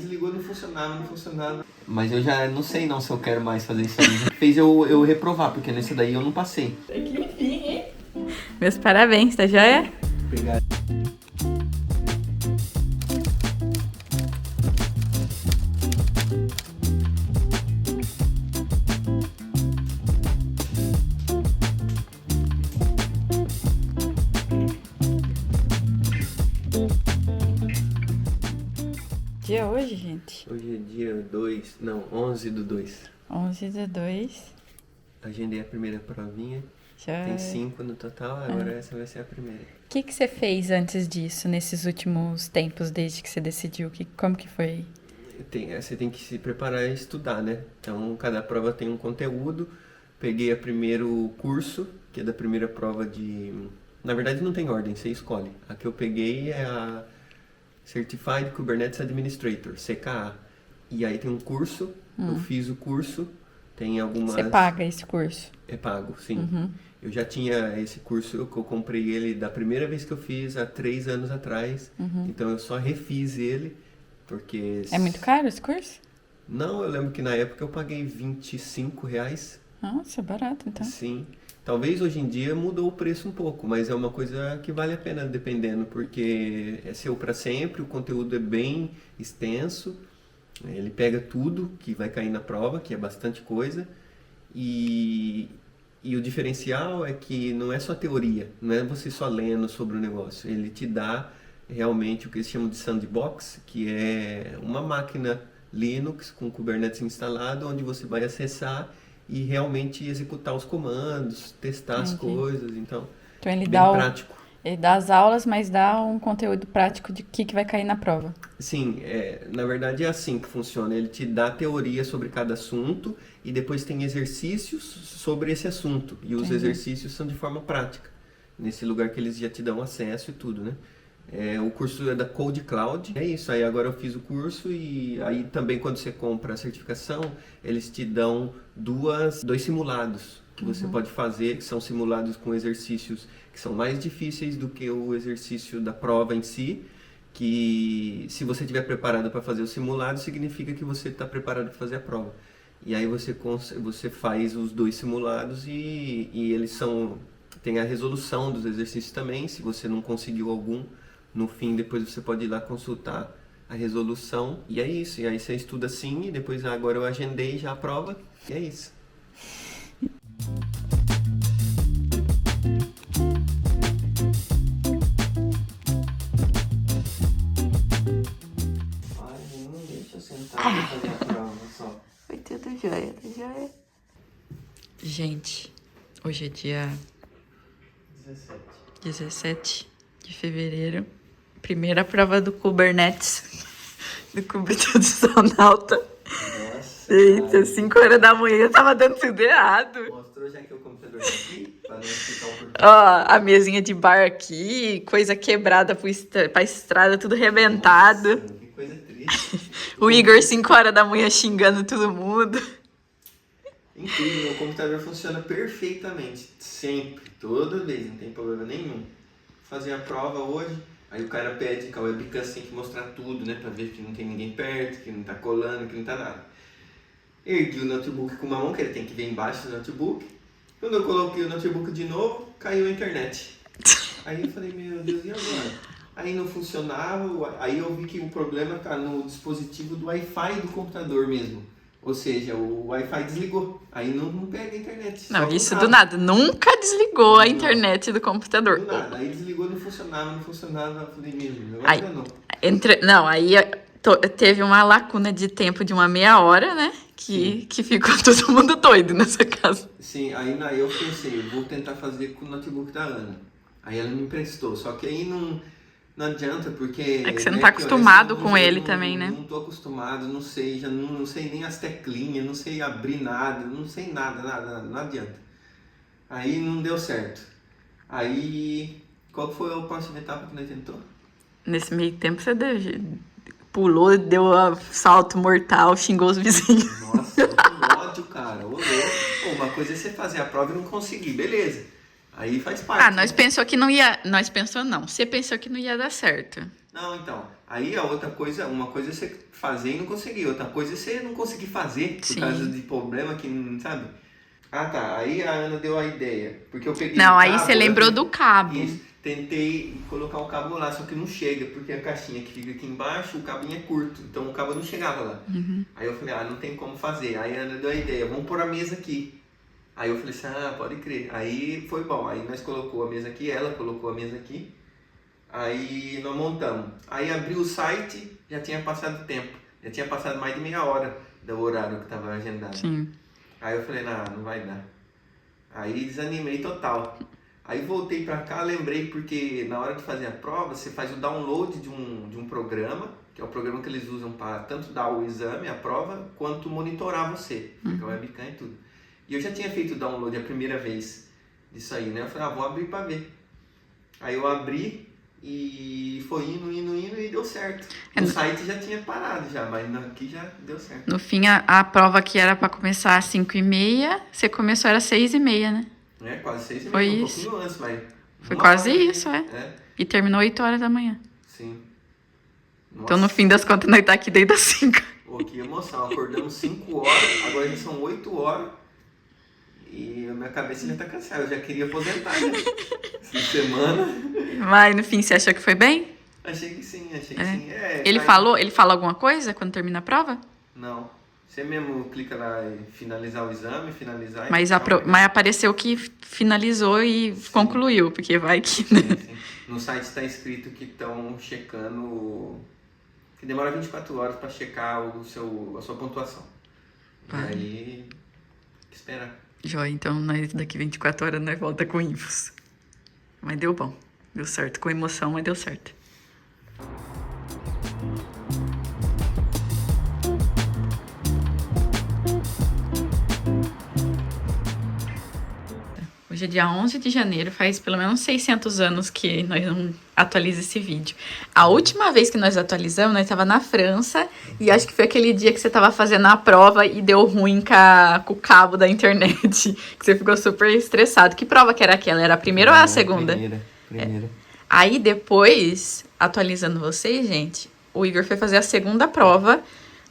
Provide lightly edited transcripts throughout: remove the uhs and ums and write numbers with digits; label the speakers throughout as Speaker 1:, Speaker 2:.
Speaker 1: Desligou, não funcionava, não funcionava. Mas eu já não sei não se eu quero mais fazer isso aí. Fez eu reprovar, porque nesse daí eu não passei.
Speaker 2: Que enfim, hein? Meus parabéns, tá joia?
Speaker 1: Obrigado.
Speaker 2: Dia hoje, gente?
Speaker 1: Hoje é dia 11/2.
Speaker 2: 11/2.
Speaker 1: Agendei a primeira provinha.
Speaker 2: Já...
Speaker 1: Tem 5 no total, agora essa vai ser a primeira.
Speaker 2: O que você fez antes disso, nesses últimos tempos, desde que você decidiu? Como que foi?
Speaker 1: Você tem que se preparar e estudar, né? Então, cada prova tem um conteúdo. Peguei o primeiro curso, que é da primeira prova de... Na verdade, não tem ordem, você escolhe. A que eu peguei é a Certified Kubernetes Administrator, CKA. E aí tem um curso, eu fiz o curso, tem algumas...
Speaker 2: Você paga esse curso?
Speaker 1: É pago, sim. Eu já tinha esse curso, que eu comprei ele da primeira vez que eu fiz, há 3 anos atrás. Então eu só refiz ele, porque...
Speaker 2: É muito caro esse curso?
Speaker 1: Não, eu lembro que na época eu paguei R$25.
Speaker 2: Nossa, barato então.
Speaker 1: Sim. Talvez hoje em dia mudou o preço um pouco, mas é uma coisa que vale a pena dependendo, porque é seu para sempre, o conteúdo é bem extenso, ele pega tudo que vai cair na prova, que é bastante coisa, e o diferencial é que não é só teoria, não é você só lendo sobre o negócio, ele te dá realmente o que eles chamam de sandbox, que é uma máquina Linux com Kubernetes instalado, onde você vai acessar e realmente executar os comandos, testar as coisas, então
Speaker 2: ele
Speaker 1: bem
Speaker 2: dá
Speaker 1: prático.
Speaker 2: Ele dá as aulas, mas dá um conteúdo prático de que vai cair na prova.
Speaker 1: Sim, na verdade é assim que funciona, ele te dá teoria sobre cada assunto e depois tem exercícios sobre esse assunto, e os exercícios são de forma prática, nesse lugar que eles já te dão acesso e tudo, né? O curso é da Code Cloud, é isso, aí agora eu fiz o curso e aí também quando você compra a certificação, eles te dão dois simulados que você pode fazer, que são simulados com exercícios que são mais difíceis do que o exercício da prova em si, que se você estiver preparado para fazer o simulado, significa que você está preparado para fazer a prova. E aí você faz os 2 simulados e eles tem a resolução dos exercícios também, se você não conseguiu algum, no fim depois você pode ir lá consultar a resolução, e é isso, e aí você estuda assim, e depois agora eu agendei já a prova, e é isso. Ai, não deixa eu sentar e fazer a prova só.
Speaker 2: Foi tudo jóia, tudo jóia. Gente, hoje é dia 17 de fevereiro. Primeira prova do Kubernetes. Do Kubernetes Sonalta.
Speaker 1: Nossa.
Speaker 2: Eita, 5 horas da manhã tava dando tudo errado.
Speaker 1: Mostrou já que o computador tá aqui, pra não explicar o porquê.
Speaker 2: Ó, a mesinha de bar aqui, coisa quebrada pra estrada, tudo rebentado.
Speaker 1: Nossa, que coisa triste.
Speaker 2: O Igor, 5 horas da manhã, xingando todo mundo.
Speaker 1: Incrível, o computador funciona perfeitamente, sempre, toda vez, não tem problema nenhum. Fazer a prova hoje, aí o cara pede que a webcam tem que mostrar tudo, né, pra ver que não tem ninguém perto, que não tá colando, que não tá nada. Ergui o notebook com uma mão, que ele tem que ver embaixo do notebook. Quando eu coloquei o notebook de novo, caiu a internet. Aí eu falei, meu Deus, e agora? Aí não funcionava, aí eu vi que o problema tá no dispositivo do Wi-Fi do computador mesmo. Ou seja, o Wi-Fi desligou, aí não pega a internet.
Speaker 2: Não, isso do nada. Nunca desligou a internet do computador.
Speaker 1: Do nada, aí desligou, não funcionava. Eu falei, mesmo, eu
Speaker 2: Aí,
Speaker 1: ainda não.
Speaker 2: não, aí teve uma lacuna de tempo de uma meia hora, né? Que ficou todo mundo doido nessa casa.
Speaker 1: Sim, aí eu pensei, eu vou tentar fazer com o notebook da Ana. Aí ela me emprestou, só que aí não adianta, porque...
Speaker 2: É que você não tá acostumado com ele
Speaker 1: não,
Speaker 2: também, né?
Speaker 1: Não tô acostumado, não sei, já não sei nem as teclinhas, não sei abrir nada, não sei nada, não adianta. Aí não deu certo. Aí, qual foi a próxima etapa que nós tentou?
Speaker 2: Nesse meio tempo você pulou, deu um salto mortal, xingou os vizinhos.
Speaker 1: Nossa, que ódio, cara, ô louco. Pô, uma coisa é você fazer a prova e não conseguir, beleza. Aí faz parte.
Speaker 2: Nós pensou que não ia... Nós pensou não. Você pensou que não ia dar certo.
Speaker 1: Não, então. Aí a outra coisa, uma coisa é você fazer e não conseguir, outra coisa é você não conseguir fazer por
Speaker 2: Sim.
Speaker 1: causa de problema que não sabe. Ah tá, aí a Ana deu a ideia, porque eu peguei
Speaker 2: Não,
Speaker 1: o
Speaker 2: aí
Speaker 1: cabo,
Speaker 2: você lembrou do cabo.
Speaker 1: Isso, tentei colocar o cabo lá, só que não chega, porque a caixinha que fica aqui embaixo, o cabinho é curto, então o cabo não chegava lá. Aí eu falei, não tem como fazer. Aí a Ana deu a ideia, vamos pôr a mesa aqui. Aí eu falei assim, pode crer. Aí foi bom, aí nós colocou a mesa aqui, ela colocou a mesa aqui. Aí nós montamos. Aí abri o site, já tinha passado tempo. Já tinha passado mais de meia hora do horário que estava agendado.
Speaker 2: Sim.
Speaker 1: Aí eu falei, não vai dar. Aí desanimei total. Aí voltei pra cá, lembrei porque na hora de fazer a prova, você faz o download de um programa, que é o programa que eles usam para tanto dar o exame, a prova, quanto monitorar você. Fica a webcam e tudo. E eu já tinha feito o download a primeira vez disso aí, né? Eu falei, vou abrir pra ver. Aí eu abri e foi indo e deu certo. No site já tinha parado já, mas aqui já deu certo.
Speaker 2: No fim, a prova que era pra começar às 5h30, você começou era 6h30, né?
Speaker 1: Quase 6h30,
Speaker 2: Foi
Speaker 1: um
Speaker 2: isso.
Speaker 1: pouquinho antes, mas...
Speaker 2: Foi quase isso, é. E terminou 8h da manhã.
Speaker 1: Sim. Nossa.
Speaker 2: Então, no fim das contas, nós tá aqui desde as 5.
Speaker 1: Pô, que emoção. Acordamos 5 horas, agora já são 8 horas. E a minha cabeça já tá cansada. Eu já queria aposentar, né? Essa semana.
Speaker 2: Mas, no fim, você achou que foi bem?
Speaker 1: Achei que sim, achei que sim.
Speaker 2: Ele falou alguma coisa quando termina a prova?
Speaker 1: Não. Você mesmo clica lá em finalizar o exame, finalizar...
Speaker 2: Mas apareceu que finalizou e concluiu, porque vai que... Né?
Speaker 1: Sim. No site está escrito que estão checando... Que demora 24 horas para checar a sua pontuação. E aí... Espera.
Speaker 2: Joia, então daqui 24 horas nós volta com infos. Mas deu bom. Deu certo. Com emoção, mas deu certo. Hoje é dia 11 de janeiro, faz pelo menos 600 anos que nós não atualizamos esse vídeo. A última vez que nós atualizamos, nós estava na França, e acho que foi aquele dia que você estava fazendo a prova e deu ruim com o cabo da internet, que você ficou super estressado. Que prova que era aquela? Era a primeira ou a segunda?
Speaker 1: Primeira.
Speaker 2: Aí depois, atualizando vocês, gente, o Igor foi fazer a segunda prova.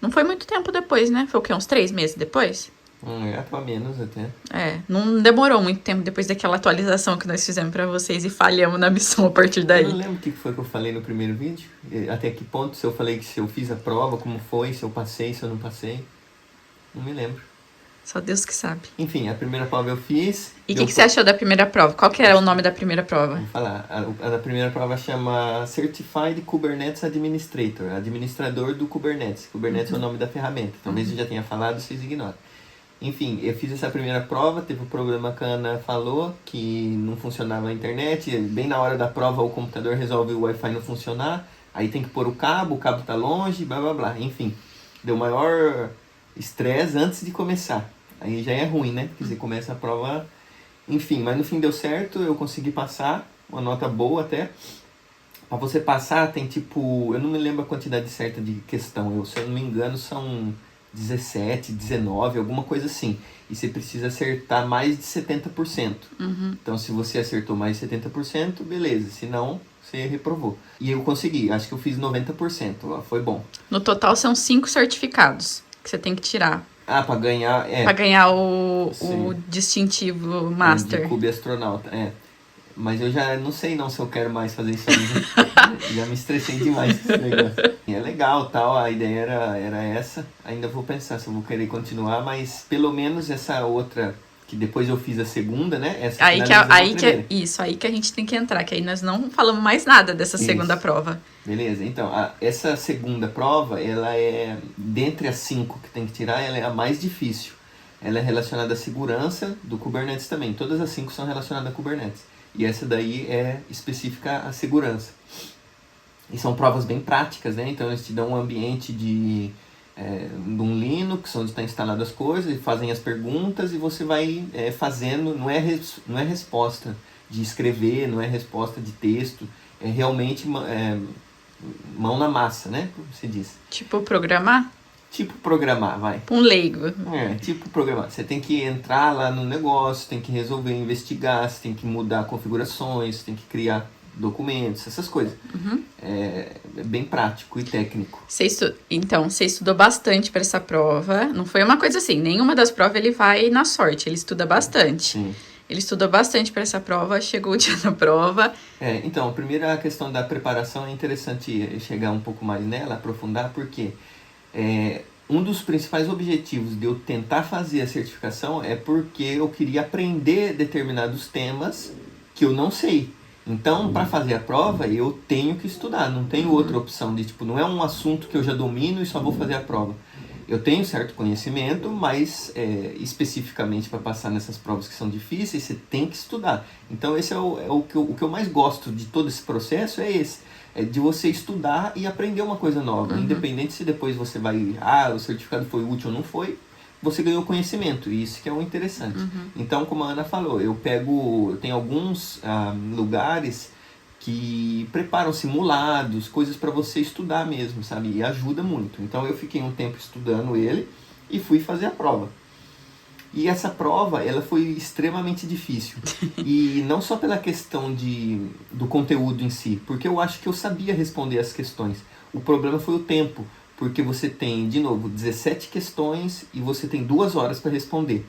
Speaker 2: Não foi muito tempo depois, né? Foi o quê? Uns 3 meses depois?
Speaker 1: Pra menos até.
Speaker 2: Não demorou muito tempo depois daquela atualização que nós fizemos pra vocês e falhamos na missão a partir daí.
Speaker 1: Eu não lembro o que foi que eu falei no primeiro vídeo. Até que ponto, se eu falei que se eu fiz a prova, como foi, se eu passei, se eu não passei. Não me lembro.
Speaker 2: Só Deus que sabe.
Speaker 1: Enfim, a primeira prova eu fiz.
Speaker 2: E o que você achou da primeira prova? Qual que era o nome da primeira prova?
Speaker 1: Vou falar. A primeira prova chama Certified Kubernetes Administrator. Administrador do Kubernetes. Kubernetes é o nome da ferramenta. Talvez eu já tenha falado, vocês ignoram. Enfim, eu fiz essa primeira prova, teve um problema que a Ana falou, que não funcionava a internet, bem na hora da prova o computador resolve o Wi-Fi não funcionar, aí tem que pôr o cabo tá longe, blá blá blá, enfim. Deu maior estresse antes de começar, aí já é ruim, né? Quer dizer, começa a prova, enfim, mas no fim deu certo, eu consegui passar, uma nota boa até. Pra você passar tem tipo, eu não me lembro a quantidade certa de questão, se eu não me engano são 17, 19, alguma coisa assim. E você precisa acertar mais de 70%. Então, se você acertou mais de 70%, beleza. Se não, você reprovou. E eu consegui. Acho que eu fiz 90%. Foi bom.
Speaker 2: No total, são 5 certificados que você tem que tirar.
Speaker 1: Pra ganhar...
Speaker 2: Pra ganhar o distintivo Master.
Speaker 1: De Cube Astronauta, Mas eu já não sei se eu quero mais fazer isso aí. Já me estressei demais com esse negócio. É legal, tal, a ideia era essa. Ainda vou pensar se eu vou querer continuar, mas pelo menos essa outra, que depois eu fiz a segunda, né? Essa
Speaker 2: aí que a gente tem que entrar, que aí nós não falamos mais nada dessa segunda prova.
Speaker 1: Beleza, então, essa segunda prova, ela é, dentre as 5 que tem que tirar, ela é a mais difícil. Ela é relacionada à segurança do Kubernetes também. Todas as 5 são relacionadas a Kubernetes. E essa daí é específica à segurança. E são provas bem práticas, né? Então eles te dão um ambiente de um Linux, onde está instalado as coisas, e fazem as perguntas e você vai fazendo. Não é resposta de escrever, não é resposta de texto. É realmente mão na massa, né? Como se diz.
Speaker 2: Tipo programar?
Speaker 1: Tipo programar, vai.
Speaker 2: Um leigo.
Speaker 1: Tipo programar. Você tem que entrar lá no negócio, tem que resolver, investigar, você tem que mudar configurações, tem que criar documentos, essas coisas. É bem prático e técnico.
Speaker 2: Então, você estudou bastante para essa prova. Não foi uma coisa assim, nenhuma das provas ele vai na sorte, ele estuda bastante.
Speaker 1: Sim.
Speaker 2: Ele estudou bastante para essa prova, chegou o dia da prova.
Speaker 1: Então, a primeira questão da preparação é interessante chegar um pouco mais nela, aprofundar, porque um dos principais objetivos de eu tentar fazer a certificação é porque eu queria aprender determinados temas que eu não sei. Então, para fazer a prova, eu tenho que estudar, não tenho outra opção de, tipo, não é um assunto que eu já domino e só vou fazer a prova. Eu tenho certo conhecimento, mas especificamente para passar nessas provas que são difíceis, você tem que estudar. Então, esse é o que eu mais gosto de todo esse processo, é esse. É de você estudar e aprender uma coisa nova. Independente se depois você vai, o certificado foi útil ou não foi, você ganhou conhecimento, e isso que é o interessante. Então, como a Ana falou, eu tenho alguns lugares que preparam simulados, coisas para você estudar mesmo, sabe? E ajuda muito. Então eu fiquei um tempo estudando ele e fui fazer a prova. E essa prova, ela foi extremamente difícil. E não só pela questão do conteúdo em si, porque eu acho que eu sabia responder as questões. O problema foi o tempo, porque você tem, de novo, 17 questões e você tem 2 horas para responder.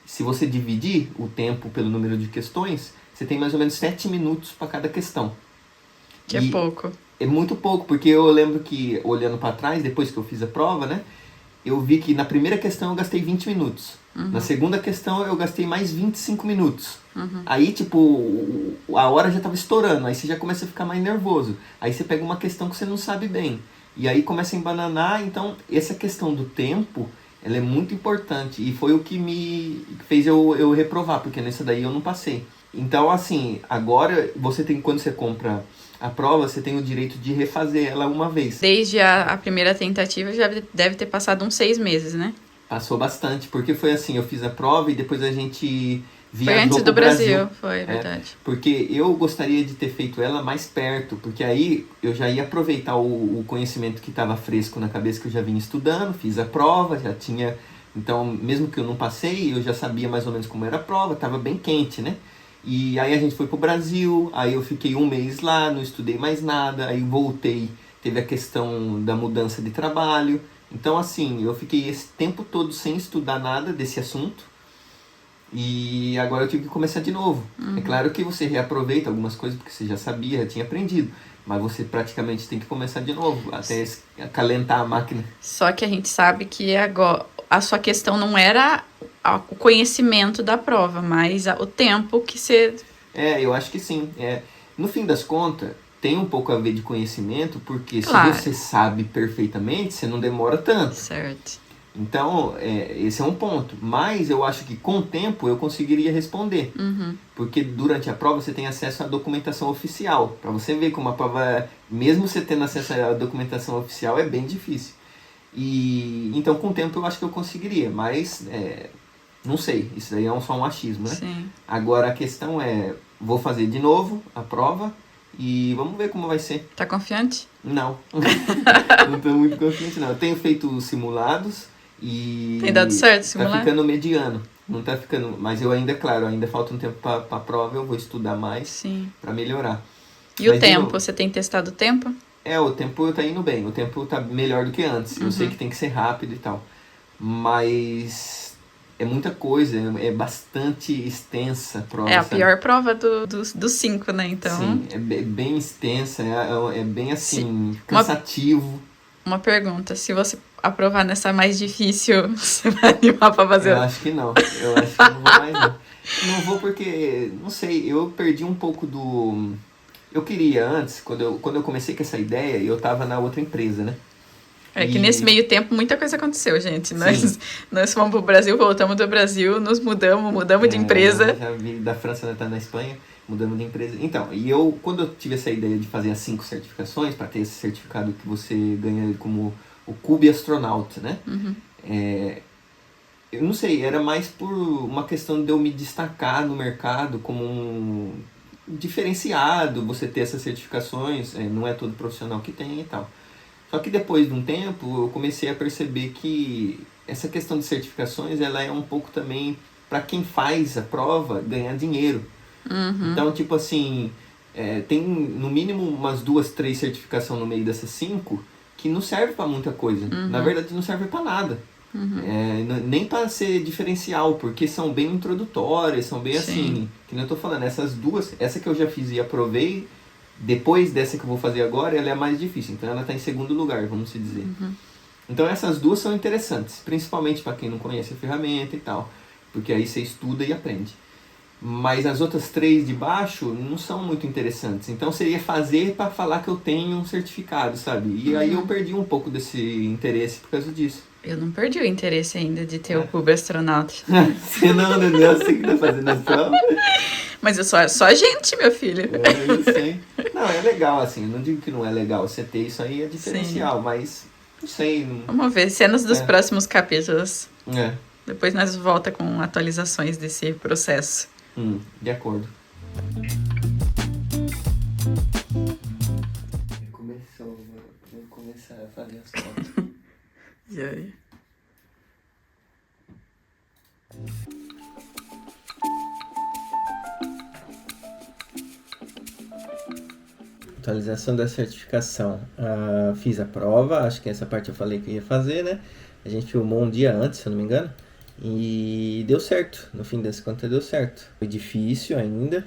Speaker 1: Se você dividir o tempo pelo número de questões, você tem mais ou menos 7 minutos para cada questão.
Speaker 2: Que é pouco.
Speaker 1: É muito pouco, porque eu lembro que, olhando para trás, depois que eu fiz a prova, né? Eu vi que na primeira questão eu gastei 20 minutos. Na segunda questão eu gastei mais 25 minutos. Aí, tipo, a hora já estava estourando. Aí você já começa a ficar mais nervoso. Aí você pega uma questão que você não sabe bem. E aí começa a embananar. Então, essa questão do tempo, ela é muito importante. E foi o que me fez eu reprovar, porque nessa daí eu não passei. Então, assim, agora quando você compra a prova, você tem o direito de refazer ela uma vez.
Speaker 2: Desde a primeira tentativa já deve ter passado uns 6 meses, né?
Speaker 1: Passou bastante, porque foi assim, eu fiz a prova e depois a gente viajou
Speaker 2: Foi antes do
Speaker 1: pro Brasil.
Speaker 2: foi verdade.
Speaker 1: Porque eu gostaria de ter feito ela mais perto, porque aí eu já ia aproveitar o conhecimento que estava fresco na cabeça, que eu já vinha estudando, fiz a prova, já tinha... Então, mesmo que eu não passei, eu já sabia mais ou menos como era a prova, estava bem quente, né? E aí a gente foi pro Brasil, aí eu fiquei 1 mês lá, não estudei mais nada, aí voltei, teve a questão da mudança de trabalho. Então, assim, eu fiquei esse tempo todo sem estudar nada desse assunto e agora eu tive que começar de novo. É claro que você reaproveita algumas coisas porque você já sabia, já tinha aprendido, mas você praticamente tem que começar de novo, até acalentar a máquina.
Speaker 2: Só que a gente sabe que agora a sua questão não era o conhecimento da prova, mas o tempo que você...
Speaker 1: Eu acho que sim. No fim das contas, tem um pouco a ver de conhecimento, porque
Speaker 2: Claro.
Speaker 1: se você sabe perfeitamente, você não demora tanto.
Speaker 2: Certo.
Speaker 1: Então, esse é um ponto. Mas eu acho que com o tempo eu conseguiria responder. Porque durante a prova você tem acesso à documentação oficial. Para você ver como a prova, mesmo você tendo acesso à documentação oficial, é bem difícil. E então com o tempo eu acho que eu conseguiria. Mas, não sei. Isso daí é só um achismo, né?
Speaker 2: Sim.
Speaker 1: Agora a questão vou fazer de novo a prova. E vamos ver como vai ser.
Speaker 2: Tá confiante?
Speaker 1: Não. Não estou muito confiante, não. Eu tenho feito simulados e...
Speaker 2: Tem dado certo simular?
Speaker 1: Tá ficando mediano. Não tá ficando... Mas eu ainda, claro, ainda falta um tempo para a prova. Eu vou estudar mais.
Speaker 2: Sim.
Speaker 1: Para melhorar.
Speaker 2: E o tempo? Você tem testado o tempo?
Speaker 1: O tempo tá indo bem. O tempo tá melhor do que antes. Eu sei que tem que ser rápido e tal. Mas... é muita coisa, é bastante extensa a prova.
Speaker 2: É a pior prova dos 5, né? Então...
Speaker 1: Sim, é bem extensa, é bem assim, cansativo.
Speaker 2: Uma pergunta, se você aprovar nessa mais difícil, você vai animar pra fazer?
Speaker 1: Eu acho que não, eu acho que não vou mais não. Não vou porque, não sei, eu perdi um pouco do... Eu queria antes, quando eu comecei com essa ideia, eu tava na outra empresa, né?
Speaker 2: É que nesse meio tempo muita coisa aconteceu, gente. Nós fomos pro Brasil, voltamos do Brasil, nos mudamos de empresa.
Speaker 1: Já vi da França, tá na Espanha, mudamos de empresa. Então, quando eu tive essa ideia de fazer as 5 certificações, para ter esse certificado que você ganha como o Cube Astronaut, né? Eu não sei, era mais por uma questão de eu me destacar no mercado como um diferenciado, você ter essas certificações, não é todo profissional que tem e tal. Só que depois de um tempo eu comecei a perceber que essa questão de certificações ela é um pouco também para quem faz a prova ganhar dinheiro. Então, tipo assim, tem no mínimo umas 2, 3 certificações no meio dessas 5 que não serve para muita coisa. Na verdade, não serve para nada. Nem para ser diferencial, porque são bem introdutórias, são bem assim, que nem eu tô falando, essas duas, essa que eu já fiz e aprovei, depois dessa que eu vou fazer agora, ela é a mais difícil, então ela tá em segundo lugar, vamos se dizer. Então essas duas são interessantes, principalmente para quem não conhece a ferramenta e tal, porque aí você estuda e aprende. Mas as outras 3 de baixo não são muito interessantes. Então seria fazer para falar que eu tenho um certificado, sabe? E aí eu perdi um pouco desse interesse por causa disso.
Speaker 2: Eu não perdi o interesse ainda de ter o cubo astronauta.
Speaker 1: Você não, Daniel, você que tá fazendo as provas.
Speaker 2: Mas eu só gente, meu filho.
Speaker 1: Eu sei. Não, é legal assim, eu não digo que não é legal você ter isso aí, é diferencial, mas não sei.
Speaker 2: Vamos ver, cenas dos próximos capítulos.
Speaker 1: Depois
Speaker 2: nós volta com atualizações desse processo.
Speaker 1: De acordo. Começou, vou começar a fazer as fotos.
Speaker 2: E aí?
Speaker 1: Atualização da certificação. Fiz a prova, acho que essa parte eu falei que ia fazer, né? A gente filmou um dia antes, se eu não me engano. E deu certo, no fim das contas deu certo. Foi difícil ainda,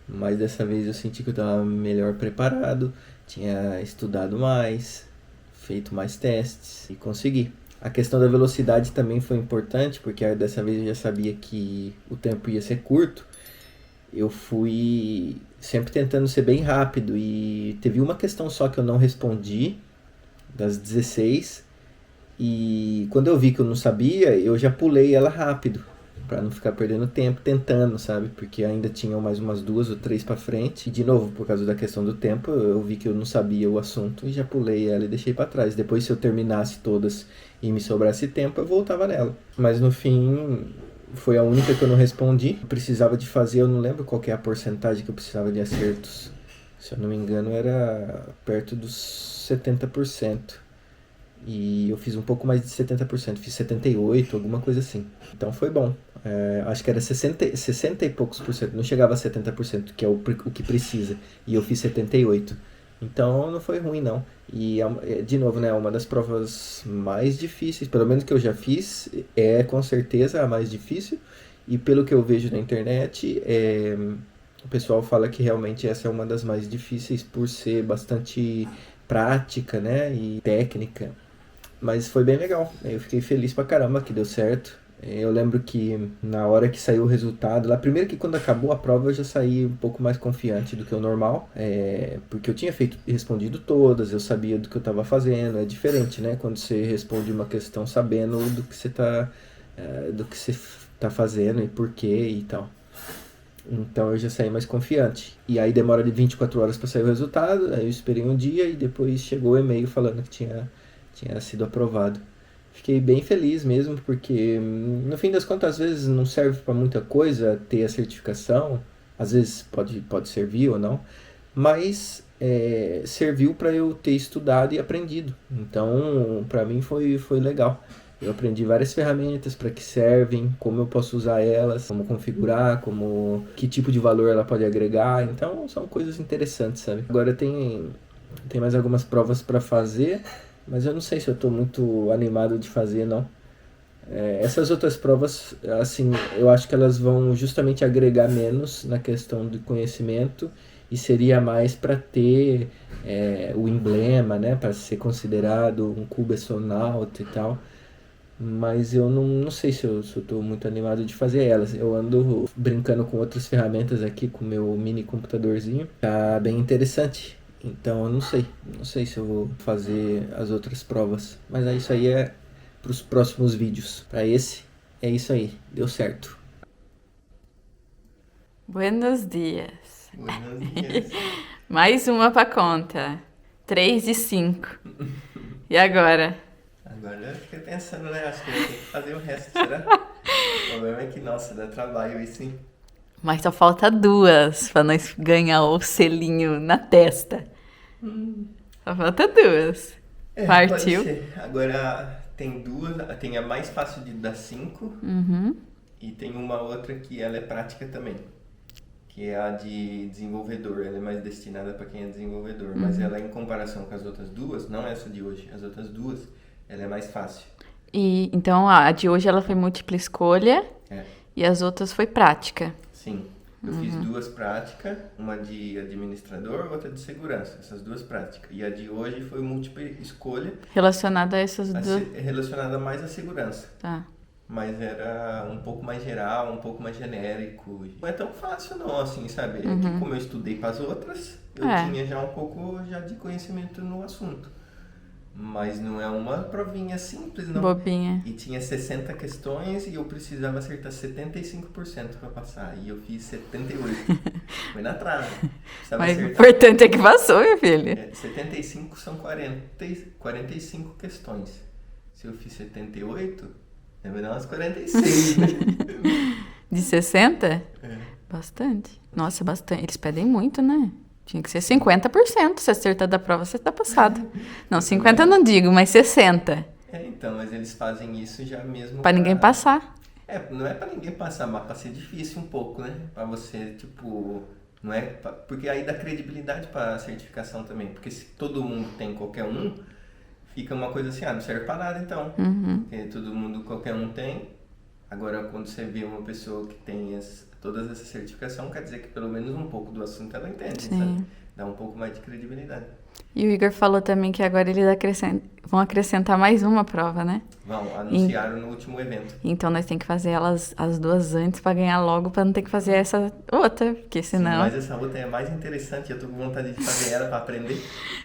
Speaker 1: mas dessa vez eu senti que eu estava melhor preparado, tinha estudado mais, feito mais testes e consegui. A questão da velocidade também foi importante, porque dessa vez eu já sabia que o tempo ia ser curto. Eu fui sempre tentando ser bem rápido e teve uma questão só que eu não respondi, das 16. E quando eu vi que eu não sabia, eu já pulei ela rápido, para não ficar perdendo tempo tentando, sabe? Porque ainda tinham mais umas 2 ou 3 para frente. E de novo, por causa da questão do tempo, eu vi que eu não sabia o assunto e já pulei ela e deixei para trás. Depois, se eu terminasse todas e me sobrasse tempo, eu voltava nela. Mas no fim, foi a única que eu não respondi. Eu precisava de fazer, eu não lembro qual que é a porcentagem que eu precisava de acertos. Se eu não me engano, era perto dos 70%. E eu fiz um pouco mais de 70%, fiz 78%, alguma coisa assim. Então foi bom. Acho que era 60 e poucos por cento, não chegava a 70%, que é o que precisa. E eu fiz 78%. Então não foi ruim, não. E, de novo, né, uma das provas mais difíceis, pelo menos que eu já fiz, é com certeza a mais difícil. E pelo que eu vejo na internet, o pessoal fala que realmente essa é uma das mais difíceis por ser bastante prática, né, e técnica. Mas foi bem legal, eu fiquei feliz pra caramba que deu certo. Eu lembro que na hora que saiu o resultado, lá primeiro que quando acabou a prova eu já saí um pouco mais confiante do que o normal, porque eu tinha respondido todas, eu sabia do que eu estava fazendo, é diferente, né? Quando você responde uma questão sabendo do que você tá fazendo e por quê e tal. Então eu já saí mais confiante. E aí demora de 24 horas para sair o resultado, aí eu esperei um dia e depois chegou o e-mail falando que tinha sido aprovado. Fiquei bem feliz mesmo, porque no fim das contas, às vezes não serve para muita coisa ter a certificação, às vezes pode servir ou não, mas serviu para eu ter estudado e aprendido. Então, para mim foi legal. Eu aprendi várias ferramentas para que servem, como eu posso usar elas, como configurar, que tipo de valor ela pode agregar. Então, são coisas interessantes, sabe? Agora tem mais algumas provas para fazer, mas eu não sei se eu estou muito animado de fazer, não. Essas outras provas, assim, eu acho que elas vão justamente agregar menos na questão do conhecimento e seria mais para ter o emblema, né, para ser considerado um cubo astronauta e tal. Mas eu não sei se eu estou muito animado de fazer elas. Eu ando brincando com outras ferramentas aqui, com o meu mini computadorzinho. Tá bem interessante. Então eu não sei se eu vou fazer as outras provas. Mas isso aí é para os próximos vídeos. Para esse, é isso aí. Deu certo.
Speaker 2: Buenos dias.
Speaker 1: Buenos dias.
Speaker 2: Mais uma para conta. 3 de 5. E agora?
Speaker 1: Agora eu fiquei pensando, né? Acho que eu vou ter que fazer o resto, será? O problema é que, nossa, dá trabalho isso, hein?
Speaker 2: Mas só falta 2 para nós ganhar o selinho na testa. Só falta 2. Partiu.
Speaker 1: Pode ser. Agora tem 2, tem a mais fácil de dar 5.
Speaker 2: Uhum.
Speaker 1: E tem uma outra que ela é prática também. que é a de desenvolvedor. Ela é mais destinada para quem é desenvolvedor, mas ela, em comparação com as outras duas, não essa de hoje, as outras duas, ela é mais fácil.
Speaker 2: E então a de hoje ela foi múltipla escolha e as outras foi prática.
Speaker 1: Sim. Eu fiz duas práticas, uma de administrador, outra de segurança, essas duas práticas. E a de hoje foi múltipla escolha.
Speaker 2: Relacionada a essas duas.
Speaker 1: Relacionada mais à segurança.
Speaker 2: Tá.
Speaker 1: Mas era um pouco mais geral, um pouco mais genérico. Não é tão fácil não, assim, sabe? É que como eu estudei para as outras, eu tinha já um pouco já de conhecimento no assunto. Mas não é uma provinha simples, não.
Speaker 2: Bobinha.
Speaker 1: E tinha 60 questões e eu precisava acertar 75% para passar. E eu fiz 78. Foi na trave.
Speaker 2: Mas o importante é que passou, meu filho.
Speaker 1: 75 são 45 questões. Se eu fiz 78, deve dar umas 46, né?
Speaker 2: De 60? Bastante. Nossa, bastante. Eles pedem muito, né? Tinha que ser 50%. Se acertar da prova, você tá passado. Não, 50 eu não digo, mas 60.
Speaker 1: Então, mas eles fazem isso já mesmo
Speaker 2: Pra ninguém passar.
Speaker 1: Não é pra ninguém passar, mas pra ser difícil um pouco, né? Pra você, tipo... Não é porque aí dá credibilidade pra certificação também. Porque se todo mundo tem qualquer um, fica uma coisa assim, não serve pra nada então. Porque todo mundo, qualquer um tem. Agora, quando você vê uma pessoa que tem todas essas certificações, quer dizer que pelo menos um pouco do assunto ela entende, sabe? Dá um pouco mais de credibilidade.
Speaker 2: E o Igor falou também que agora eles vão acrescentar mais uma prova, né?
Speaker 1: Anunciaram no último evento.
Speaker 2: Então nós temos que fazer elas as duas antes pra ganhar logo, pra não ter que fazer essa outra, porque senão...
Speaker 1: Sim, mas essa outra é mais interessante, eu tô com vontade de fazer ela pra aprender.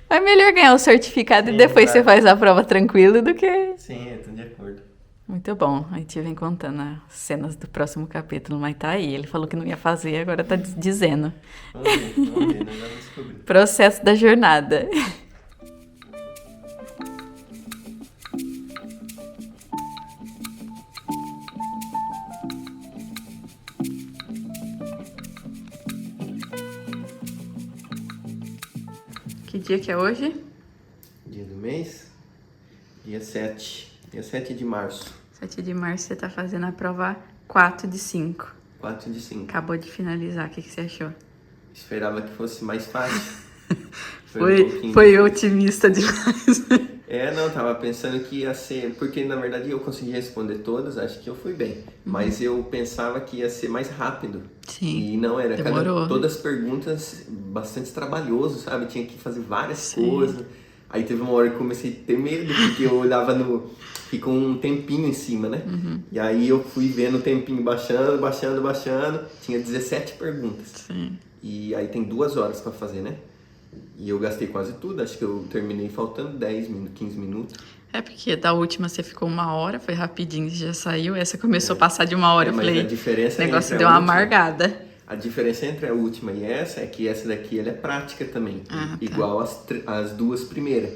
Speaker 2: É melhor ganhar o certificado e depois você faz a prova tranquilo do que...
Speaker 1: Sim, eu tô de acordo.
Speaker 2: Muito bom. A gente vem contando as cenas do próximo capítulo, mas tá aí. Ele falou que não ia fazer, agora tá dizendo.
Speaker 1: Vamos ver, nós vamos descobrir.
Speaker 2: Processo da jornada. Que dia que é hoje?
Speaker 1: Dia do mês? Dia 7. Dia 7 de março.
Speaker 2: 7 de março você tá fazendo a prova 4 de 5.
Speaker 1: 4 de 5.
Speaker 2: Acabou de finalizar, o que você achou?
Speaker 1: Esperava que fosse mais fácil.
Speaker 2: Foi otimista demais.
Speaker 1: Não, tava pensando que ia ser... Porque, na verdade, eu consegui responder todas, acho que eu fui bem. Mas eu pensava que ia ser mais rápido.
Speaker 2: Sim,
Speaker 1: e não era.
Speaker 2: demorou.
Speaker 1: Todas as perguntas, bastante trabalhoso, sabe? Tinha que fazer várias coisas. Aí teve uma hora que eu comecei a ter medo, porque eu olhava ficou um tempinho em cima, né? E aí eu fui vendo o tempinho baixando. Tinha 17 perguntas.
Speaker 2: Sim.
Speaker 1: E aí tem 2 horas pra fazer, né? E eu gastei quase tudo, acho que eu terminei faltando 10 minutos, 15 minutos.
Speaker 2: É porque da última você ficou 1 hora, foi rapidinho, já saiu. Essa começou a passar de 1 hora, eu
Speaker 1: mas
Speaker 2: falei,
Speaker 1: a diferença
Speaker 2: o negócio deu uma amargada.
Speaker 1: A diferença entre a última e essa é que essa daqui ela é prática também, igual as duas primeiras.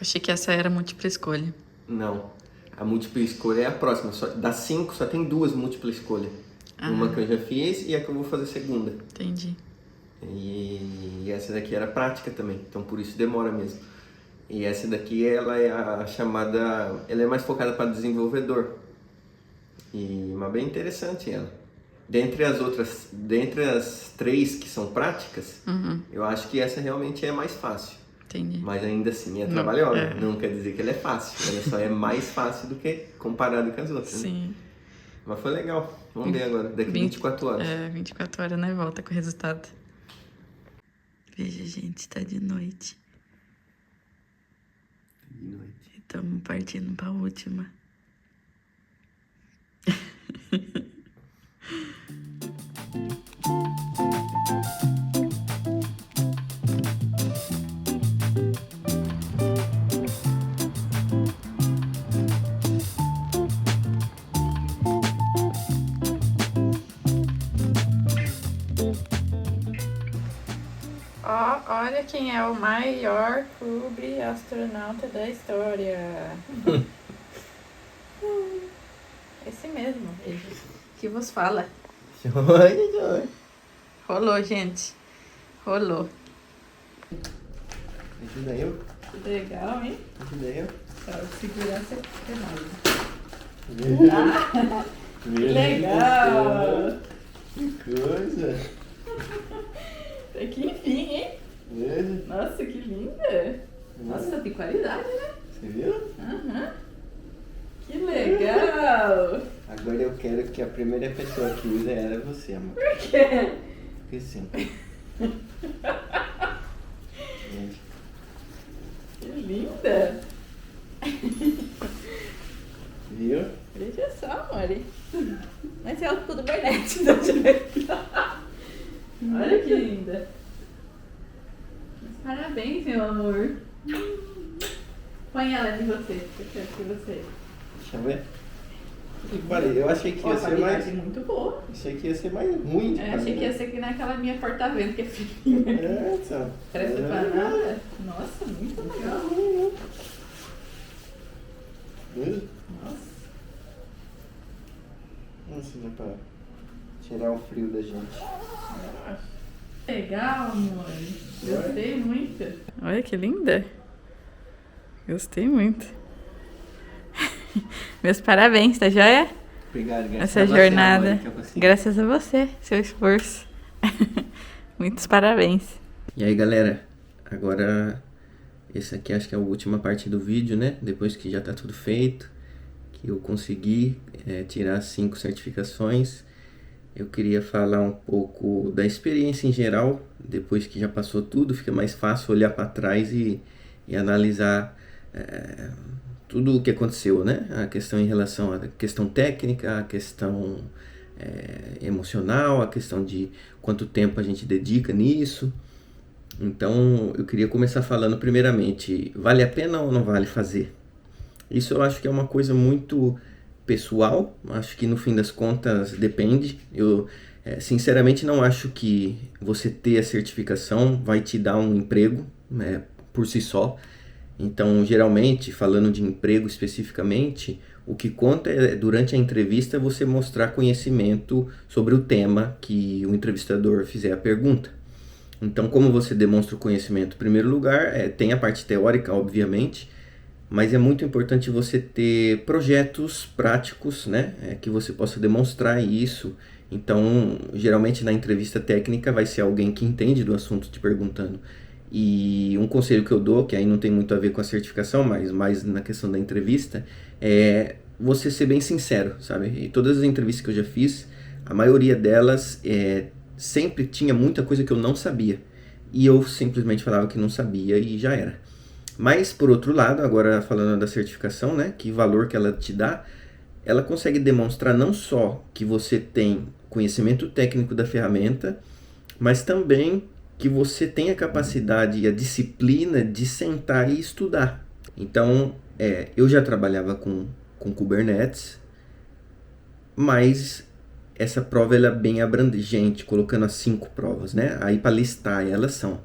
Speaker 2: Achei que essa era múltipla escolha.
Speaker 1: Não, a múltipla escolha é a próxima. Das 5 só tem 2 múltipla escolha. Uma que eu já fiz e a que eu vou fazer segunda.
Speaker 2: Entendi.
Speaker 1: E essa daqui era prática também, então por isso demora mesmo. E essa daqui ela é a chamada, ela é mais focada para desenvolvedor. Mas bem interessante ela. Dentre as 3 que são práticas, eu acho que essa realmente é mais fácil.
Speaker 2: Entendi.
Speaker 1: Mas ainda assim é trabalhosa. Não quer dizer que ela é fácil. Ela só é mais fácil do que comparado com as outras.
Speaker 2: Sim.
Speaker 1: Né? Mas foi legal. Vamos ver agora. Daqui 24 horas.
Speaker 2: 24 horas, né? Volta com o resultado. Veja, gente, tá de noite.
Speaker 1: De noite.
Speaker 2: Estamos partindo pra última. Olha quem é o maior clube astronauta da história. Esse mesmo, que vos fala.
Speaker 1: Oi.
Speaker 2: Rolou, gente. Rolou.
Speaker 1: Ajuda eu.
Speaker 2: Legal, hein?
Speaker 1: Ajuda eu.
Speaker 2: Segurança é mais. Legal!
Speaker 1: Que coisa.
Speaker 2: Até que enfim, hein? Nossa, que linda. Nossa, tem qualidade, né?
Speaker 1: Você viu?
Speaker 2: Aham. Que legal.
Speaker 1: Agora eu quero que a primeira pessoa que usa era você, amor.
Speaker 2: Por quê?
Speaker 1: Porque sim.
Speaker 2: Que linda.
Speaker 1: Viu?
Speaker 2: Veja só, amor. Mas é o do Bernete da gente. Olha que linda. Parabéns, meu amor. Põe ela de você. Eu quero que você.
Speaker 1: Deixa eu ver. Falei, eu achei que ia ser mais.
Speaker 2: Muito boa.
Speaker 1: Achei que ia ser mais ruim.
Speaker 2: Achei que ia ser que naquela minha porta-vento que é fininha.
Speaker 1: Então.
Speaker 2: Parece pra nada. Nossa, muito legal. Nossa.
Speaker 1: Nossa, dá pra tirar o frio da gente.
Speaker 2: Legal, amor. Gostei muito. Olha que linda. Gostei muito. Meus parabéns, tá joia?
Speaker 1: Obrigado,
Speaker 2: essa jornada. Graças a você, seu esforço. Muitos parabéns.
Speaker 1: E aí, galera, agora esse aqui acho que é a última parte do vídeo, né? Depois que já tá tudo feito, que eu consegui tirar 5 certificações. Eu queria falar um pouco da experiência em geral. Depois que já passou tudo, fica mais fácil olhar para trás e analisar tudo o que aconteceu, né? A questão em relação à questão técnica, a questão emocional, a questão de quanto tempo a gente dedica nisso. Então, eu queria começar falando primeiramente, vale a pena ou não vale fazer? Isso eu acho que é uma coisa muito pessoal, acho que no fim das contas depende. Eu sinceramente não acho que você ter a certificação vai te dar um emprego por si só. Então, geralmente, falando de emprego especificamente, o que conta é, durante a entrevista, você mostrar conhecimento sobre o tema que o entrevistador fizer a pergunta. Então, como você demonstra o conhecimento? Em primeiro lugar, tem a parte teórica, obviamente, mas é muito importante você ter projetos práticos, né, que você possa demonstrar isso. Então, geralmente na entrevista técnica vai ser alguém que entende do assunto te perguntando. E um conselho que eu dou, que aí não tem muito a ver com a certificação, mas mais na questão da entrevista, é você ser bem sincero, sabe? E todas as entrevistas que eu já fiz, a maioria delas sempre tinha muita coisa que eu não sabia. E eu simplesmente falava que não sabia e já era. Mas, por outro lado, agora falando da certificação, né, que valor que ela te dá, ela consegue demonstrar não só que você tem conhecimento técnico da ferramenta, mas também que você tem a capacidade e a disciplina de sentar e estudar. Então, eu já trabalhava com Kubernetes, mas essa prova ela é bem abrangente, colocando as 5 provas, né? Aí para listar elas são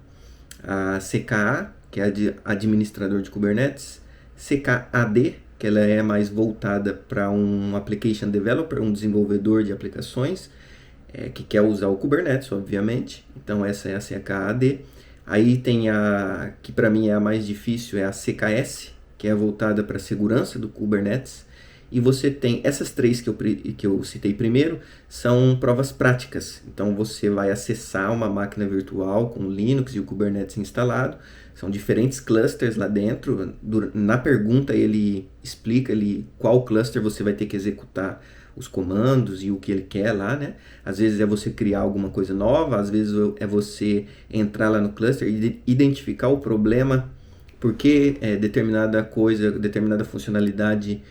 Speaker 1: a CKA, que é administrador de Kubernetes, CKAD, que ela é mais voltada para um application developer, um desenvolvedor de aplicações, que quer usar o Kubernetes, obviamente. Então essa é a CKAD. Aí tem a que para mim é a mais difícil, é a CKS, que é voltada para a segurança do Kubernetes. E você tem essas 3 que eu citei primeiro, são provas práticas. Então você vai acessar uma máquina virtual com o Linux e o Kubernetes instalado. São diferentes clusters lá dentro. Na pergunta ele explica qual cluster você vai ter que executar os comandos e o que ele quer lá, né? Às vezes é você criar alguma coisa nova, às vezes é você entrar lá no cluster e identificar o problema, porque determinada coisa, determinada funcionalidade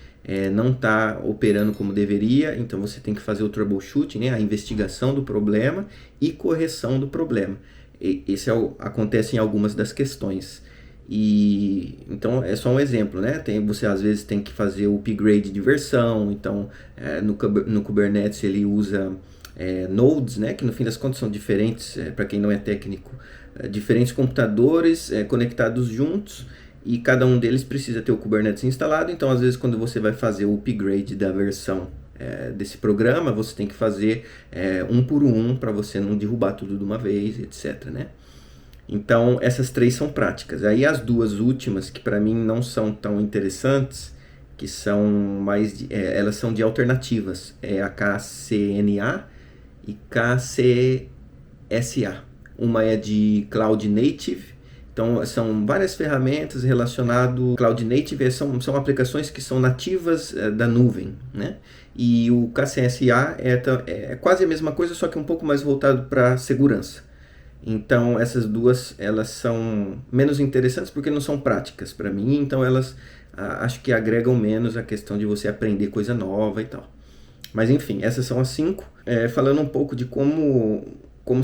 Speaker 1: não está operando como deveria. Então você tem que fazer o troubleshooting, né? A investigação do problema e correção do problema. Esse acontece em algumas das questões. E então é só um exemplo, né? Você às vezes tem que fazer o upgrade de versão. Então no Kubernetes ele usa nodes, né? Que no fim das contas são diferentes, para quem não é técnico, diferentes computadores conectados juntos, e cada um deles precisa ter o Kubernetes instalado. Então às vezes quando você vai fazer o upgrade da versão desse programa, você tem que fazer um por um para você não derrubar tudo de uma vez, etc, né? Então essas 3 são práticas. Aí as 2 últimas, que para mim não são tão interessantes, que são mais elas são de alternativas, é a KCNA e KCSA. Uma é de Cloud Native, então são várias ferramentas relacionadas. Cloud Native são aplicações que são nativas da nuvem, né? E o KCSA é quase a mesma coisa, só que um pouco mais voltado para segurança. Então essas duas, elas são menos interessantes porque não são práticas para mim, então elas acho que agregam menos a questão de você aprender coisa nova e tal. Mas enfim, essas são as 5. Falando um pouco de como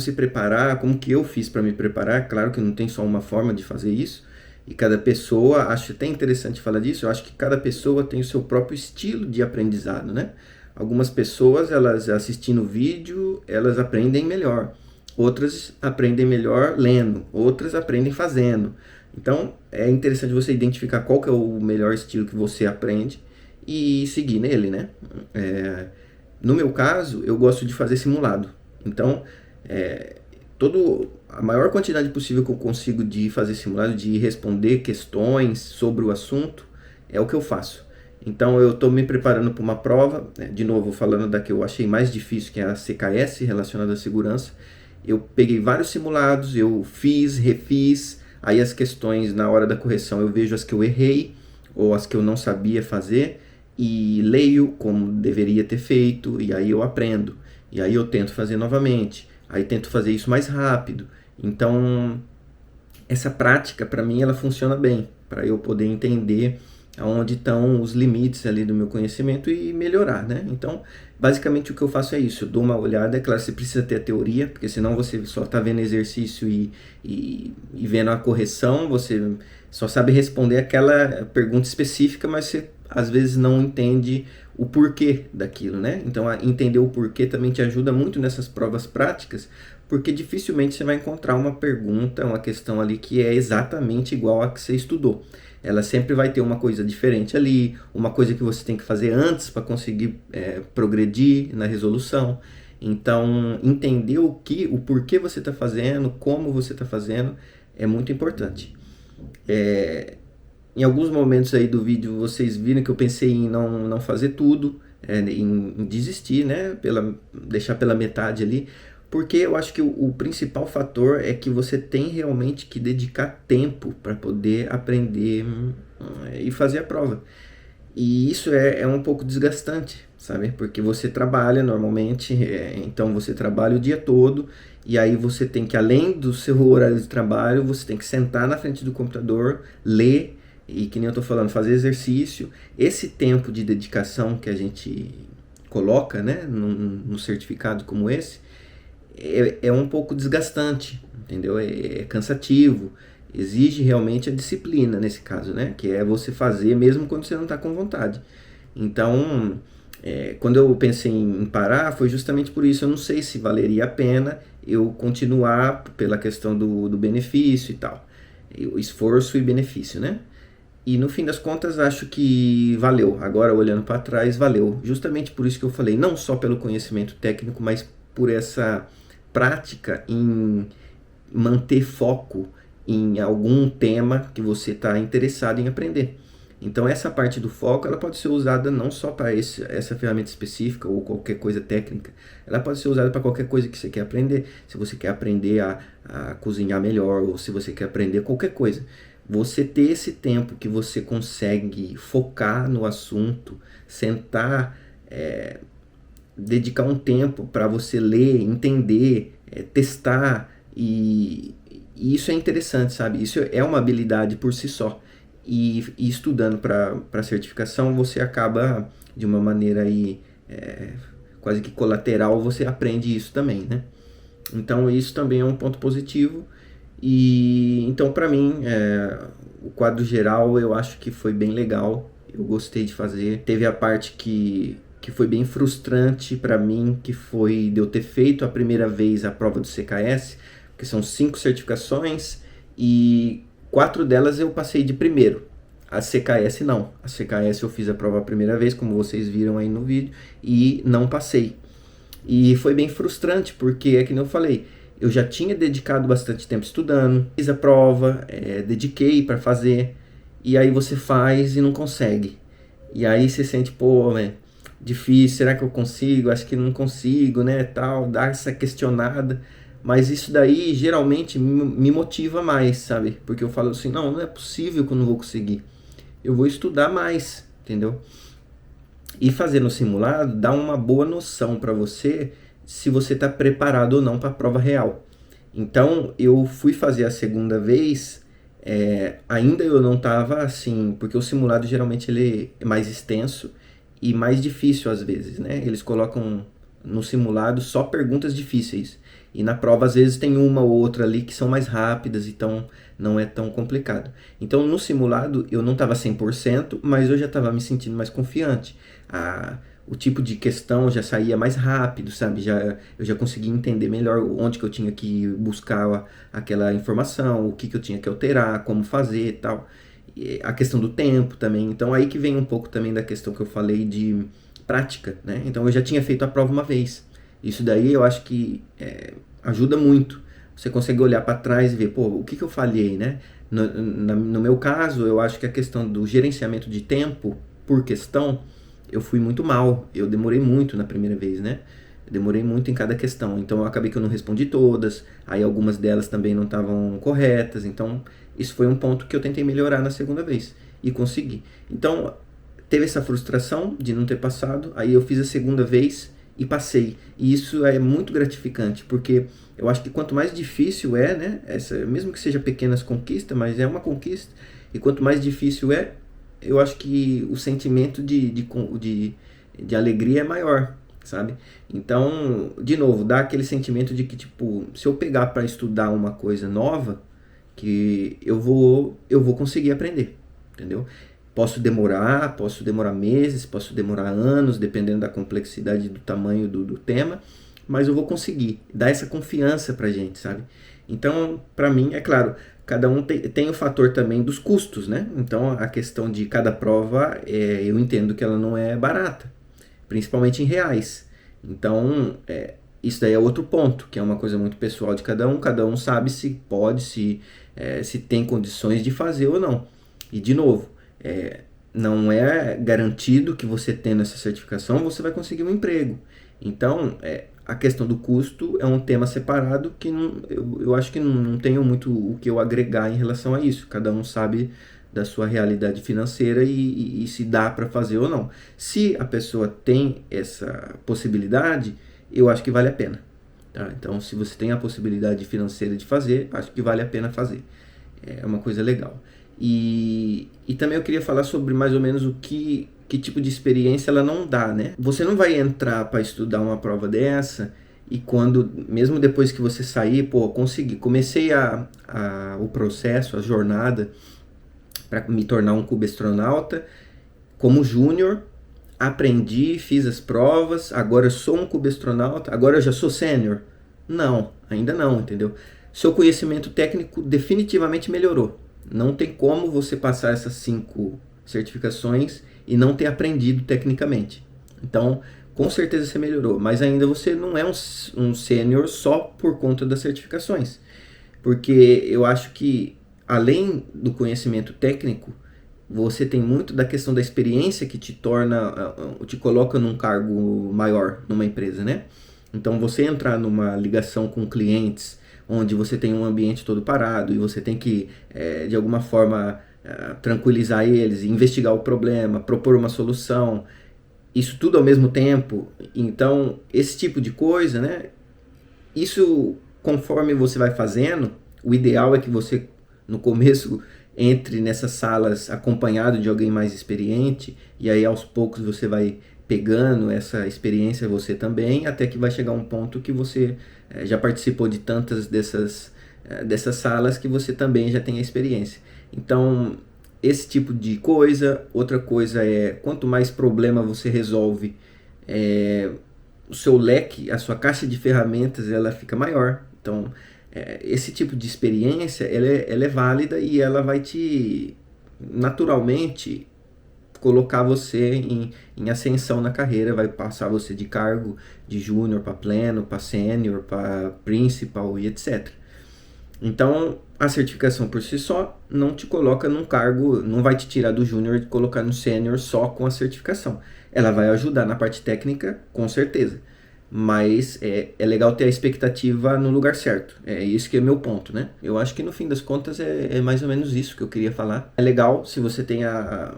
Speaker 1: se preparar, como que eu fiz para me preparar. Claro que não tem só uma forma de fazer isso, e cada pessoa, acho até interessante falar disso, eu acho que cada pessoa tem o seu próprio estilo de aprendizado, né? Algumas pessoas, elas assistindo vídeo, elas aprendem melhor. Outras aprendem melhor lendo, outras aprendem fazendo. Então, é interessante você identificar qual que é o melhor estilo que você aprende e seguir nele, né? No meu caso, eu gosto de fazer simulado. Então, a maior quantidade possível que eu consigo de fazer simulado, de responder questões sobre o assunto, é o que eu faço. Então, eu estou me preparando para uma prova, de novo, falando da que eu achei mais difícil, que é a CKS, relacionada à segurança. Eu peguei vários simulados, eu fiz, refiz, aí as questões na hora da correção eu vejo as que eu errei ou as que eu não sabia fazer e leio como deveria ter feito, e aí eu aprendo. E aí eu tento fazer novamente, aí tento fazer isso mais rápido. Então, essa prática para mim ela funciona bem, para eu poder entender aonde estão os limites ali do meu conhecimento e melhorar, né? Então, basicamente o que eu faço é isso, eu dou uma olhada, é claro, você precisa ter a teoria, porque senão você só está vendo exercício e vendo a correção, você só sabe responder aquela pergunta específica, mas você às vezes não entende o porquê daquilo, né? Então, entender o porquê também te ajuda muito nessas provas práticas, porque dificilmente você vai encontrar uma pergunta, uma questão ali que é exatamente igual a que você estudou. Ela sempre vai ter uma coisa diferente ali, uma coisa que você tem que fazer antes para conseguir progredir na resolução. Então, entender o porquê você está fazendo, como você está fazendo, é muito importante. Em alguns momentos aí do vídeo vocês viram que eu pensei em não fazer tudo, em desistir, né? Deixar pela metade ali, porque eu acho que o principal fator é que você tem realmente que dedicar tempo para poder aprender e fazer a prova. E isso é um pouco desgastante, sabe? Porque você trabalha normalmente, então você trabalha o dia todo, e aí você tem que, além do seu horário de trabalho, você tem que sentar na frente do computador, ler, e que nem eu tô falando, fazer exercício. Esse tempo de dedicação que a gente coloca, né, no certificado como esse, é um pouco desgastante, entendeu? É cansativo, exige realmente a disciplina nesse caso, né? Que é você fazer mesmo quando você não está com vontade. Então, quando eu pensei em parar, foi justamente por isso. Eu não sei se valeria a pena eu continuar pela questão do benefício e tal. O esforço e benefício, né? E no fim das contas, acho que valeu. Agora, olhando para trás, valeu. Justamente por isso que eu falei, não só pelo conhecimento técnico, mas por essa prática em manter foco em algum tema que você está interessado em aprender. Então essa parte do foco, ela pode ser usada não só para essa ferramenta específica ou qualquer coisa técnica, ela pode ser usada para qualquer coisa que você quer aprender. Se você quer aprender a cozinhar melhor, ou se você quer aprender qualquer coisa, você ter esse tempo que você consegue focar no assunto, sentar, dedicar um tempo para você ler, entender, testar, e isso é interessante, sabe? Isso é uma habilidade por si só. E estudando para certificação, você acaba, de uma maneira aí, quase que colateral, você aprende isso também, né? Então isso também é um ponto positivo. E então, para mim, o quadro geral eu acho que foi bem legal. Eu gostei de fazer. Teve a parte que foi bem frustrante para mim, que foi de eu ter feito a primeira vez a prova do CKS, porque são 5 certificações e 4 delas eu passei de primeiro. A CKS não. A CKS eu fiz a prova a primeira vez, como vocês viram aí no vídeo, e não passei. E foi bem frustrante, porque é que nem eu falei, eu já tinha dedicado bastante tempo estudando, fiz a prova, dediquei para fazer, e aí você faz e não consegue. E aí você sente, pô, difícil, será que eu consigo? Acho que não consigo, né, tal, dar essa questionada. Mas isso daí geralmente me motiva mais, sabe? Porque eu falo assim, não é possível que eu não vou conseguir. Eu vou estudar mais, entendeu? E fazer no simulado dá uma boa noção para você se você está preparado ou não para a prova real. Então eu fui fazer a segunda vez, ainda eu não estava assim, porque o simulado geralmente ele é mais extenso e mais difícil às vezes, né? Eles colocam no simulado só perguntas difíceis. E na prova, às vezes, tem uma ou outra ali que são mais rápidas, então não é tão complicado. Então, no simulado, eu não estava 100%, mas eu já estava me sentindo mais confiante. O tipo de questão já saía mais rápido, sabe? Eu já conseguia entender melhor onde que eu tinha que buscar aquela informação, o que eu tinha que alterar, como fazer e tal. E a questão do tempo também. Então, aí que vem um pouco também da questão que eu falei de prática, né? Então, eu já tinha feito a prova uma vez. Isso daí eu acho que ajuda muito. Você consegue olhar para trás e ver, pô, o que eu falhei, né? No meu caso, eu acho que a questão do gerenciamento de tempo por questão, eu fui muito mal. Eu demorei muito na primeira vez, né? Eu demorei muito em cada questão. Então eu acabei que eu não respondi todas. Aí algumas delas também não estavam corretas. Então isso foi um ponto que eu tentei melhorar na segunda vez. E consegui. Então teve essa frustração de não ter passado. Aí eu fiz a segunda vez e passei. E isso é muito gratificante, porque eu acho que quanto mais difícil né, mesmo que seja pequenas conquistas, mas é uma conquista, e quanto mais difícil eu acho que o sentimento de alegria é maior, sabe? Então, de novo, dá aquele sentimento de que, tipo, se eu pegar para estudar uma coisa nova, que eu vou conseguir aprender, entendeu? Posso demorar meses, posso demorar anos, dependendo da complexidade do tamanho do tema, mas eu vou conseguir dar essa confiança pra gente, sabe? Então, pra mim, é claro, cada um tem o fator também dos custos, né? Então, a questão de cada prova, eu entendo que ela não é barata, principalmente em reais. Então, isso daí é outro ponto, que é uma coisa muito pessoal de cada um sabe se pode, se tem condições de fazer ou não. E, de novo, não é garantido que você tendo essa certificação você vai conseguir um emprego. Então, a questão do custo é um tema separado que eu acho que não tenho muito o que eu agregar em relação a isso. Cada um sabe da sua realidade financeira e se dá para fazer ou não. Se a pessoa tem essa possibilidade, eu acho que vale a pena. Tá? Então, se você tem a possibilidade financeira de fazer, acho que vale a pena fazer. É uma coisa legal. E também eu queria falar sobre mais ou menos que tipo de experiência ela não dá, né? Você não vai entrar para estudar uma prova dessa e mesmo depois que você sair, pô, comecei o processo, a jornada para me tornar um cubastronauta como júnior, aprendi, fiz as provas, agora eu sou um cubastronauta, agora eu já sou sênior. Não, ainda não, entendeu? Seu conhecimento técnico definitivamente melhorou. Não tem como você passar essas 5 certificações e não ter aprendido tecnicamente. Então, com certeza você melhorou, mas ainda você não é um sênior só por conta das certificações. Porque eu acho que, além do conhecimento técnico, você tem muito da questão da experiência que te coloca num cargo maior numa empresa, né? Então, você entrar numa ligação com clientes, onde você tem um ambiente todo parado e você tem que, de alguma forma, tranquilizar eles, investigar o problema, propor uma solução, isso tudo ao mesmo tempo. Então, esse tipo de coisa, né? Isso, conforme você vai fazendo, o ideal é que você, no começo, entre nessas salas acompanhado de alguém mais experiente, e aí aos poucos você vai pegando essa experiência você também, até que vai chegar um ponto que você já participou de tantas dessas salas que você também já tem a experiência. Então, esse tipo de coisa. Outra coisa é, quanto mais problema você resolve, o seu leque, a sua caixa de ferramentas, ela fica maior. Então, esse tipo de experiência, ela é válida e ela vai te, naturalmente, colocar você em ascensão na carreira, vai passar você de cargo de júnior para pleno, para sênior, para principal e etc. Então, A certificação por si só não te coloca num cargo, não vai te tirar do júnior e colocar no sênior só com a certificação. Ela vai ajudar na parte técnica, com certeza. Mas é legal ter a expectativa no lugar certo. É isso que é meu ponto, né? Eu acho que no fim das contas é mais ou menos isso que eu queria falar. É legal se você tem a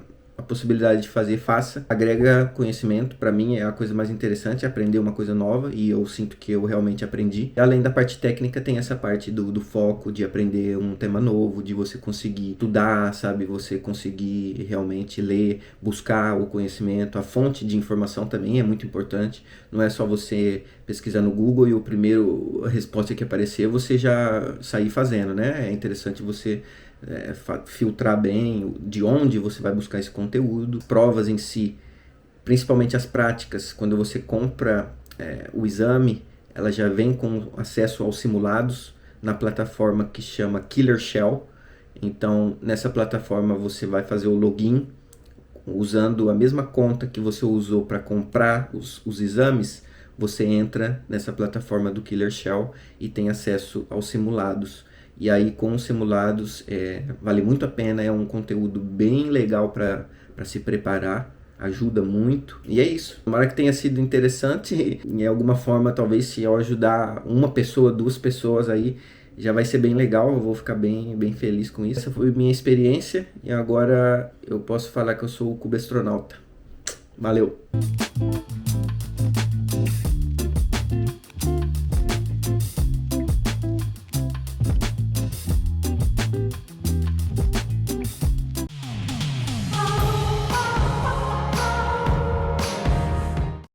Speaker 1: possibilidade de fazer, faça. Agrega conhecimento, para mim é a coisa mais interessante, aprender uma coisa nova, e eu sinto que eu realmente aprendi. Além da parte técnica, tem essa parte do foco, de aprender um tema novo, de você conseguir estudar, sabe? Você conseguir realmente ler, buscar o conhecimento. A fonte de informação também é muito importante. Não é só você pesquisar no Google e a primeira resposta que aparecer você já sair fazendo, né? É interessante você filtrar bem de onde você vai buscar esse conteúdo. Provas em si, principalmente as práticas, quando você compra o exame, ela já vem com acesso aos simulados na plataforma que chama Killer Shell. Então, nessa plataforma você vai fazer o login usando a mesma conta que você usou para comprar os exames. Você entra nessa plataforma do Killer Shell e tem acesso aos simulados. E aí, com os simulados, vale muito a pena, é um conteúdo bem legal para se preparar, ajuda muito. E é isso. Tomara que tenha sido interessante. De alguma forma, talvez, se eu ajudar uma pessoa, 2 pessoas aí, já vai ser bem legal. Eu vou ficar bem feliz com isso. Essa foi minha experiência e agora eu posso falar que eu sou o cubestronauta. Valeu!